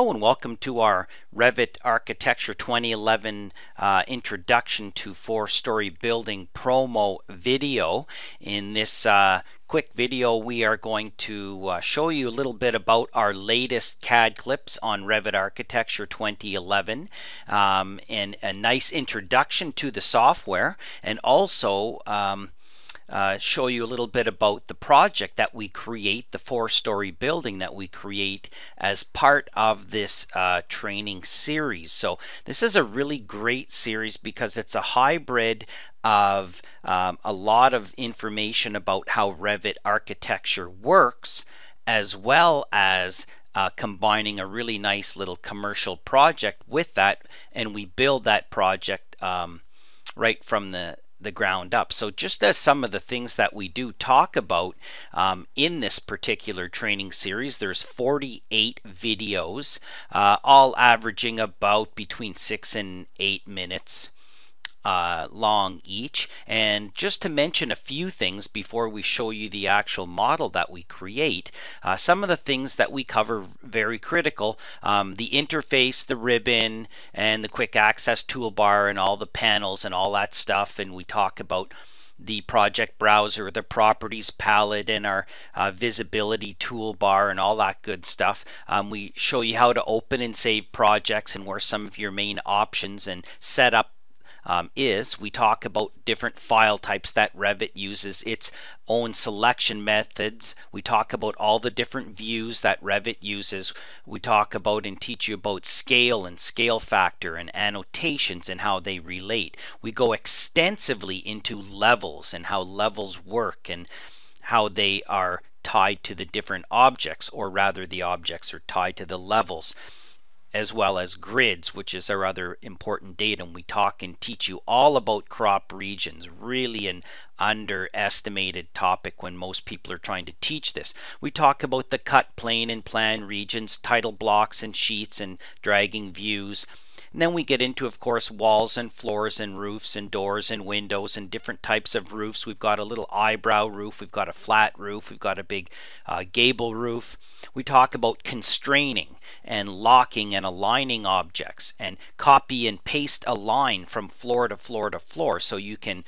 Hello and welcome to our Revit Architecture 2011 Introduction to Four-Story Building promo video. In this quick video we are going to show you a little bit about our latest CAD clips on Revit Architecture 2011 and a nice introduction to the software, and also show you a little bit about the project that we create, the four-story building that we create as part of this training series. So this is a really great series because it's a hybrid of a lot of information about how Revit architecture works, as well as combining a really nice little commercial project with that, and we build that project right from the ground up. So just as some of the things that we do talk about in this particular training series, there's 48 videos, all averaging about between 6 and 8 minutes long each. And just to mention a few things before we show you the actual model that we create, some of the things that we cover very critical: the interface, the ribbon, and the quick access toolbar, and all the panels and all that stuff. And we talk about the project browser, the properties palette, and our visibility toolbar, and all that good stuff. We show you how to open and save projects and where some of your main options and setup is. We talk about different file types that Revit uses, its own selection methods. We talk about all the different views that Revit uses. We talk about and teach you about scale and scale factor and annotations and how they relate. We go extensively into levels and how levels work and how they are tied to the different objects, or rather the objects are tied to the levels, as well as grids, which is our other important data. And we talk and teach you all about crop regions, really an underestimated topic when most people are trying to teach this. We talk about the cut plane and plan regions, title blocks and sheets, and dragging views. And then we get into, of course, walls and floors and roofs and doors and windows and different types of roofs. We've got a little eyebrow roof, we've got a flat roof, we've got a big gable roof. We talk about constraining and locking and aligning objects, and copy and paste a line from floor to floor to floor, so you can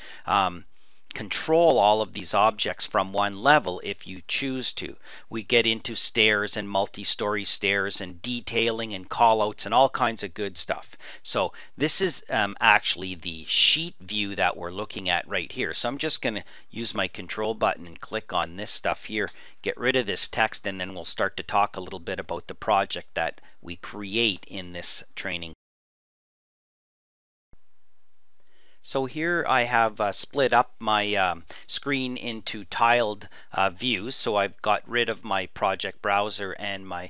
control all of these objects from one level if you choose to. We get into stairs and multi-story stairs and detailing and callouts and all kinds of good stuff. So this is actually the sheet view that we're looking at right here. So I'm just going to use my control button and click on this stuff here, get rid of this text, and then we'll start to talk a little bit about the project that we create in this training. So here I have split up my screen into tiled views. So I've got rid of my project browser and my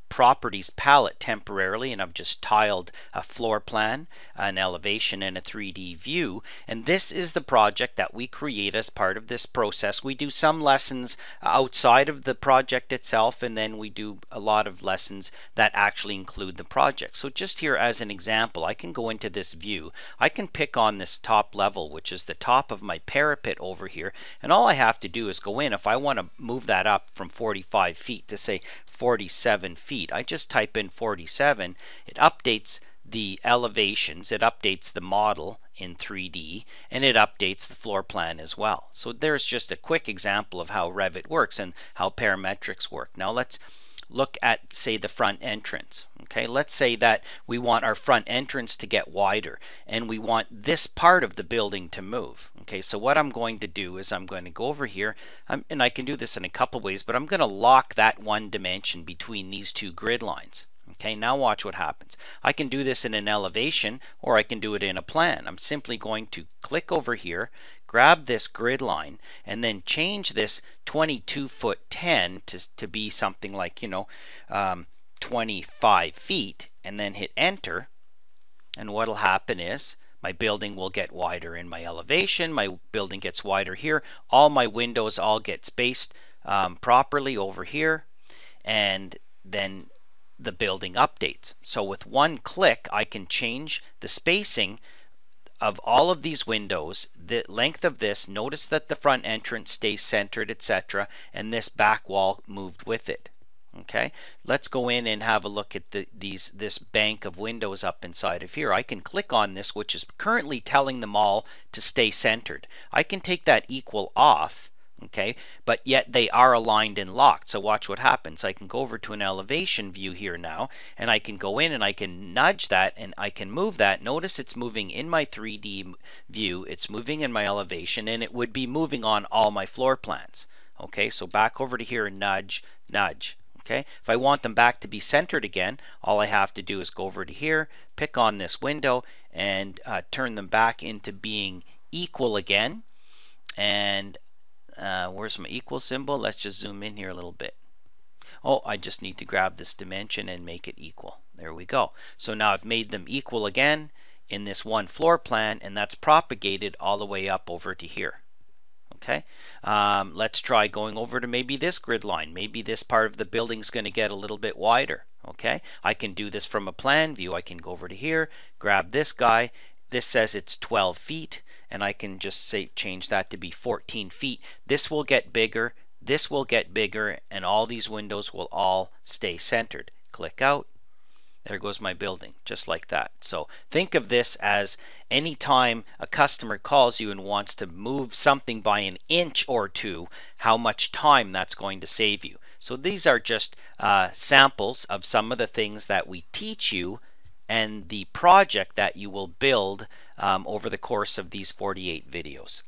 properties palette temporarily, and I've just tiled a floor plan, an elevation, and a 3D view. And this is the project that we create as part of this process. We do some lessons outside of the project itself, and then we do a lot of lessons that actually include the project. So just here as an example, I can go into this view. I can pick on this top level, which is the top of my parapet over here, and all I have to do is go in. If I want to move that up from 45 feet to say 47 feet, I just type in 47. It updates the elevations, it updates the model in 3D, and it updates the floor plan as well. So there's just a quick example of how Revit works and how parametrics work. Now let's look at, say, the front entrance. Okay, let's say that we want our front entrance to get wider, and we want this part of the building to move. Okay, so what I'm going to do is I'm going to go over here, and I can do this in a couple ways, but I'm going to lock that one dimension between these two grid lines. Okay, now watch what happens. I can do this in an elevation, or I can do it in a plan. I'm simply going to click over here, grab this grid line, and then change this 22 foot 10 to be something like, 25 feet, and then hit enter. And what'll happen is my building will get wider in my elevation, my building gets wider here, all my windows all get spaced properly over here, and then the building updates. So with one click I can change the spacing of all of these windows, the length of this. Notice that the front entrance stays centered, etc., and this back wall moved with it. Okay, let's go in and have a look at this bank of windows up inside of here. I can click on this, which is currently telling them all to stay centered. I can take that equal off, okay, but yet they are aligned and locked. So watch what happens. I can go over to an elevation view here now, and I can go in and I can nudge that and I can move that. Notice it's moving in my 3D view, it's moving in my elevation, and it would be moving on all my floor plans. Okay, so back over to here and nudge, nudge. Okay, if I want them back to be centered again, all I have to do is go over to here, pick on this window, and turn them back into being equal again. And where's my equal symbol? Let's just zoom in here a little bit. Oh, I just need to grab this dimension and make it equal. There we go. So now I've made them equal again in this one floor plan, and that's propagated all the way up over to here. Okay, let's try going over to maybe this grid line. Maybe this part of the building is going to get a little bit wider. Okay, I can do this from a plan view. I can go over to here, grab this guy. This says it's 12 feet, and I can just say change that to be 14 feet. This will get bigger, this will get bigger, and all these windows will all stay centered. Click out. There goes my building, just like that. So think of this as any time a customer calls you and wants to move something by an inch or two, how much time that's going to save you. So these are just samples of some of the things that we teach you and the project that you will build over the course of these 48 videos.